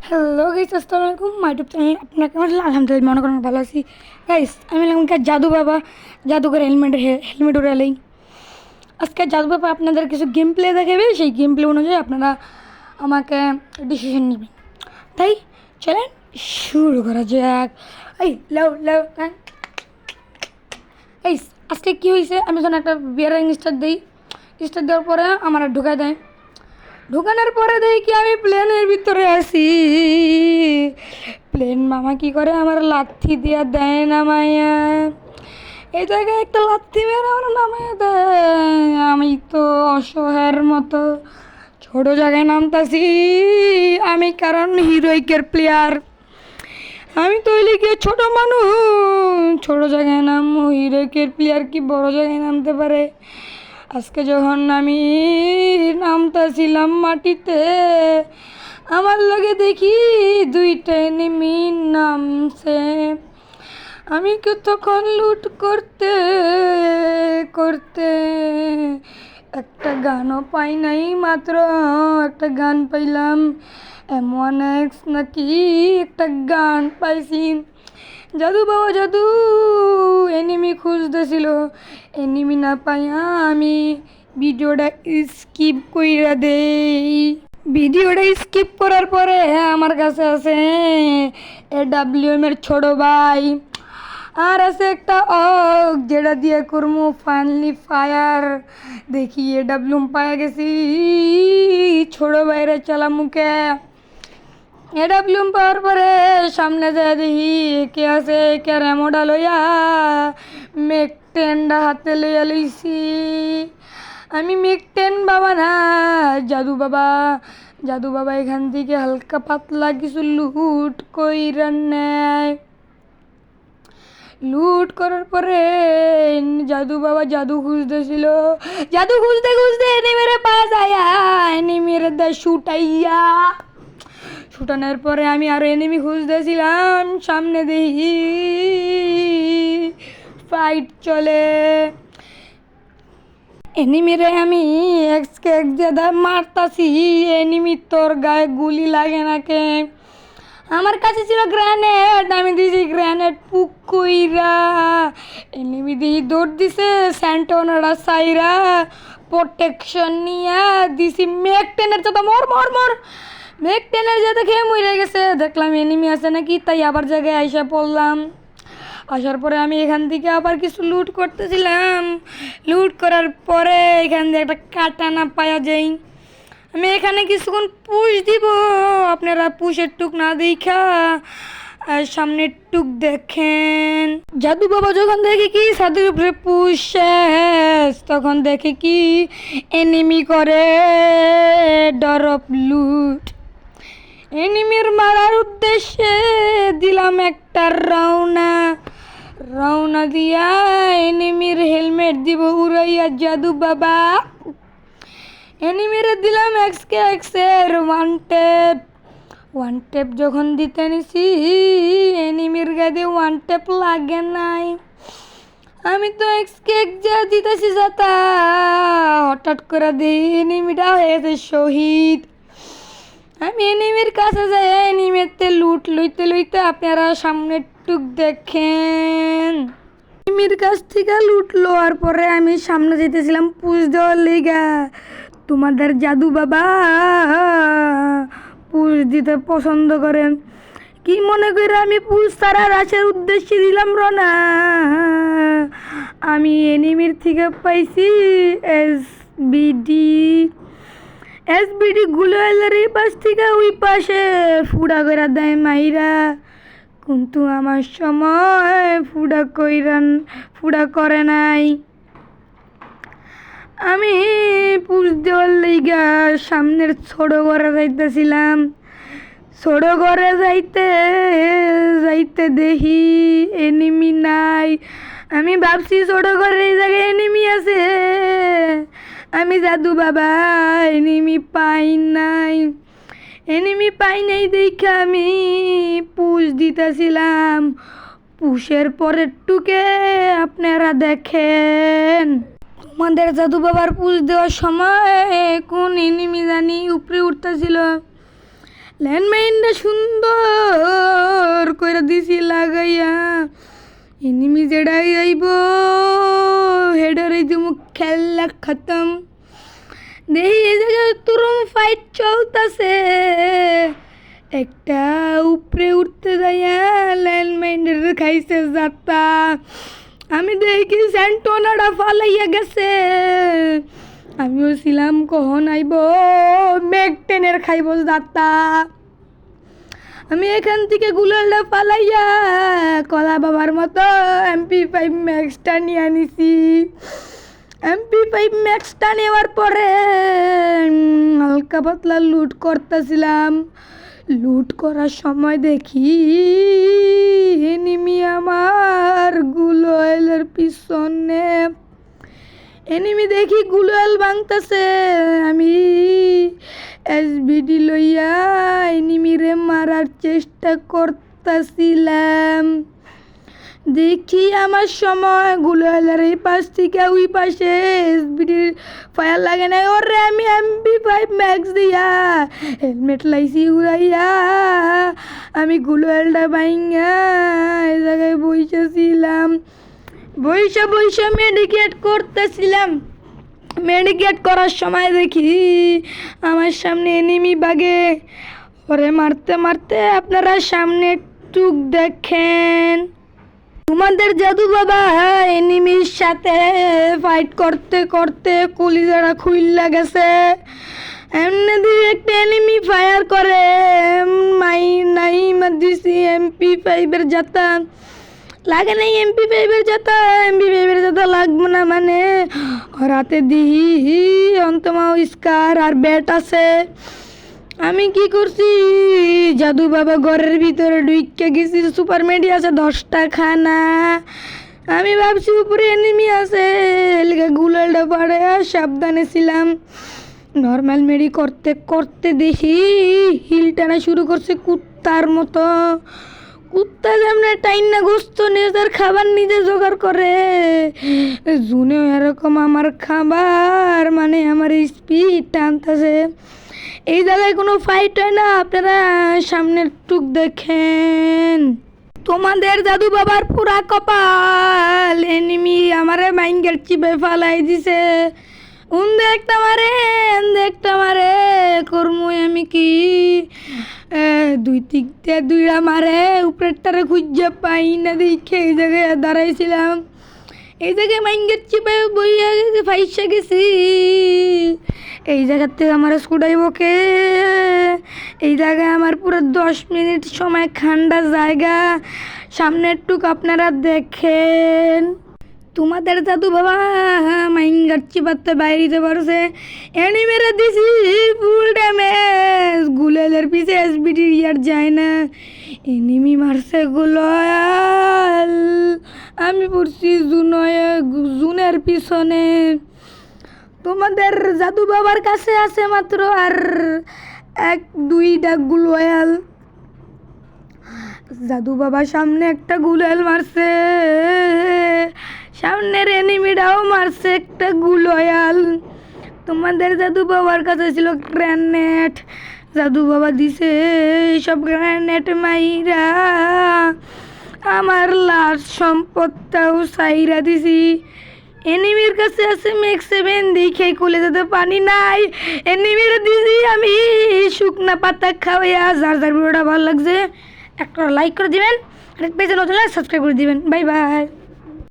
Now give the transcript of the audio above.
Hello guys, আসসালামু আলাইকুম। My YouTube channel আপনাকে কেমন আছেন? আলহামদুলিল্লাহ মনে করেন ভালো আছি। গাইস, আমি এখনকার জাদু বাবা জাদুঘর হেলমেট উড়ালেই আজকে জাদু বাবা আপনাদের কিছু গেম প্লে দেখাবে। সেই গেম প্লে অনুযায়ী আপনারা আমাকে ডিসিশন নেবেন। তাই চলেন শুরু করা যাক। এই লাও লাও এই আজকে কী হয়েছে, আমি যখন একটা বিয়ারিং স্টার্ট দেওয়ার পরে আমার ঢুকায় দেয়। ঢুকানোর পরে দেখি আমি প্লেনের ভিতরে আছি। প্লেন মামা কি করে আমার লাথি দিয়া দেয় নামাইয়া। এই জায়গায় একটা লাথি মেরে আমার নামাইয়া দেয়। আমি তো অসহায়ের মতো ছোট জায়গায় নামতাছি। আমি কারণ হিরোইকের প্লেয়ার, আমি তো লিখে ছোট মানুষ, ছোট জায়গায় নামবো। হিরোইকের প্লেয়ার কি বড় জায়গায় নামতে পারে? আজকে যখন আমি নামতাছিলাম মাটিতে, আমার লগে দেখি দুইটা এনিমি নামছে। আমি তখন লুট করতে করতে একটা গানও পাই নাই, মাত্র একটা গান পাইলাম। M1X নাকি একটা গান পাইছি। জাদু বাবা জাদু এনিমি খুঁজতেছিল, এনিমি না পাইয়া আমি ভিডিওটা স্কিপ কইরা দেই। ভিডিওটা স্কিপ করার পরে আমার কাছে আছে AWM এর ছোট ভাই, আর আছে একটা যেটা দিয়ে করবো ফাইনালি ফায়ার। দেখি AWM পাইয়া গেছি, ছোট ভাইরে চালা মুখে। AWM পাওয়ার পরে সামনে যায় দেখি কে আছে, কে রেমোটা লইয়া মেক-10 হাতে লইয়া লইছি। আমি মেক-10 বাবা না, জাদু বাবা। জাদু বাবা এখান থেকে হালকা পাতলা কিছু লুট কইরা নেয়। লুট করার পরে জাদু বাবা জাদু খুঁজতেছিল। জাদু খুঁজতে খুঁজতে এনিমিরে পাওয়া যায়, এনিমিরে দেয় শুটাইয়া। ছুটানোর পরে আমি আরো এনিমি খুঁজতেছিলাম। সামনে দেখি ফাইট চলে। এনিমিরে আমি এক্সকে এক জাদা মারতাছি, এনিমি তোর গায়ে গুলি লাগে নাকে। আমার কাছে ছিল গ্রেনেড, আমি দিছি গ্রেনেড পুক কইরা। এনিমি দিয়ে দৌড় দিছে, স্যান্টনারা সাইরা প্রোটেকশন নিয়ে দিছি মেক-10 তো মর মর মর। মেক-10 যাতে খেয়ে মরে গেছে। দেখলাম এনিমি আছে নাকি, তাই আবার জায়গায় আইসা পড়লাম। আসার পরে আমি এখান থেকে আবার কিছু লুট করতেছিলাম। লুট করার পরে এখান থেকে একটা কাটানা পাওয়া যায়। আমি এখানে কিছুক্ষণ পুশ দিব, আপনারা পুশের টুক না দেখা সামনের টুক দেখেন। জাদু বাবা যখন দেখে কি ছাদের উপরে পুশ শেষ, তখন দেখে কি এনিমি করে ডরপ লুট। এনিমির মারার উদ্দেশ্যে দিলাম একটা রওনা দিয়া এনিমির হেলমেট দিব উড়াইয়া জাদু বাবা। এনিমিরে দিলাম এক্সের ওয়ান টেপ যখন দিতে নিছি, এনিমির গায়ে ওয়ান টেপ লাগে নাই। আমি তো এক্সকে যা দিতেছি যাতা, হঠাৎ করে দিই এনিমিটা হয়েছে শহীদ। আমি এনিমির কাছে যাই, এনিমিতে লুট লইতে লইতে আপনারা সামনের টুক দেখেন। এনিমির কাছ থেকে লুট লওয়ার পরে আমি সামনে যেতেছিলাম পুশ দেওয়ার লিগা। তোমাদের জাদু বাবা পুশ দিতে পছন্দ করেন কি মনে করে আমি পুশ ছাড়া রাশের উদ্দেশ্যে দিলাম রনা। আমি এনিমির থেকে পাইছি এসবিডি গুলো এই পাশ থেকে ওই পাশে ফুড়া করে দেয় মাইরা, কিন্তু আমার সময় ফুড়া করে নাই। আমি পুষ দেওয়ার লাইগা সামনের ছোট ঘরে যাইতেছিলাম। ছোট ঘরে যাইতে যাইতে দেখি এনিমি নাই। আমি ভাবছি ছোট ঘরের এই জায়গায় এনিমি আছে। আমি জাদু বাবা এনিমি পাই নাই দেখে আমি পুষ দিতেছিলাম। পুষের পরের টুকে আপনারা দেখেন। তোমাদের জাদু বাবার পুষ দেওয়ার সময় কোন এনিমি জানি উপরে উঠতেছিল। ল্যান্ডমাইনটা সুন্দর করে দিছি লাগাইয়া, এনিমি যেটাই আইব হেডারে দিমু খেলা খতম। দেখি এই জায়গায় তুরুম ফাইট চলতেছে, একটা উপরে উঠতে যাইয়া ল্যান্ডমাইনের খাইছে যাত্রা। আমি দেখি স্যান্টোনাটা ফালাইয়া গেছে, আমিও ছিলাম কখন আইব ম্যাক-10 খাইব যাত্রা। আমি এখান থেকে গুলালটা ফালাইয়া কলা বাবার মতো MP5 ম্যাক্সটা নিয়ে আনিছি। MP5 ম্যাক্সটা নেওয়ার পরে হালকা পাতলা লুট করতেছিলাম। লুট করার সময় দেখি এনিমি আমার গুলোয়েলের পিছনে, এনিমি দেখি গুলোয়েল ভাঙতেছে। আমি SBD লইয়া এনিমিরে মারার চেষ্টা করতেছিলাম। দেখি আমার সময় গুলোয়েলের এই পাশ থেকে ওই পাশে SBDর ফায়ার লাগে না। ওরে আমি MP5 ম্যাক্স দিয়া হেলমেট লাইছি উড়াইয়া আমি গুলোয়েলটা ভাঙা এই জায়গায় বসেছিলাম। বইসা মেডিকেট করতেছিলাম। মেডিকেট করার সময় দেখি আমার সামনে এনিমি বাগে, ওরে মারতে মারতে আপনারা সামনে টুক দেখেন। তোমাদের জাদু বাবা এনিমির সাথে ফাইট করতে করতে কলিজাটা খুইল্লা গেছে। এমনি দিয়ে একটা এনিমি ফায়ার করে নাই দিছি MP5 যাতা লাগে নাই। MP5 যাতা লাগবে না মানে রাতে দিহি অন্তমা স্কার আর ব্যাট আছে। আমি কি করছি, জাদু বাবা ঘরের ভিতরে ঢুকে গেছি। সুপার মেডি আছে 10টা খানা। আমি ভাবছি উপরে এনিমি আছে, এলাকা গুলালটা পাড়ে সাবধানে ছিলাম। নর্মাল মেডি করতে করতে দেখি হিল টানা শুরু করছে কুত্তার মতো। কুত্তা যেমন টাইনা গোস্ত নিজের খাবার নিজে জোগাড় করে, জুনেও এরকম আমার খাবার মানে আমার স্পিড টানতেছে। এই জায়গায় কোনো ফাইট হয় না, আপনারা সামনের টুক দেখেন। তোমাদের জাদু বাবার পুরা কপাল, এনিমি আমারে মাইঙ্গের চিপে ফালাই দিছে। দেখতে মারে কর্মু আমি কি দুইটা মারে উপরেরটারে খুঁজে পাই না দেখে এই জায়গায় দাঁড়াইছিলাম। এই জায়গায় মাইঙ্গের চিপে বইয়া ফাইসা গেছি। এই জায়গার থেকে আমার স্কুটাইব কে? এই জায়গায় আমার পুরো 10 মিনিট সময় ঠান্ডা জায়গা। সামনের টুক আপনারা দেখেন। তোমাদের জাদু বাবা মাইঙ্গার চিপাতে বাইরে পারছে, এনিমেরে দিছি ফুল ড্যামেজ। গুলেলের পিছে SBD আর যায় না, এনিমি মারছে গুলাল। আমি পড়ছি জুনের পিছনে। তোমাদের জাদু বাবার কাছে আছে মাত্র আর 1-2টা গুলোয়াল। জাদু বাবা সামনে একটা গুলাল মারছে, সামনের এনিমিটাও মারছে একটা গুলোয়াল। তোমাদের জাদু বাবার কাছে ছিল গ্রেনেড, জাদু বাবা দিছে সব গ্রেনেড মাইরা আমার লাস্ট সম্পদটাও সাইরা দিছি। এনিমির কাছে আছে ম্যাক্স-7 দেখে খুলে যেতে পানি নাই। এনিমির দিছি আমি শুকনা পাতা খাওয়াইয়া। যার ভিডিওটা ভালো লাগছে একটা লাইক করে দিবেন, আরেক পেজে নতুন সাবস্ক্রাইব করে দিবেন। Bye bye.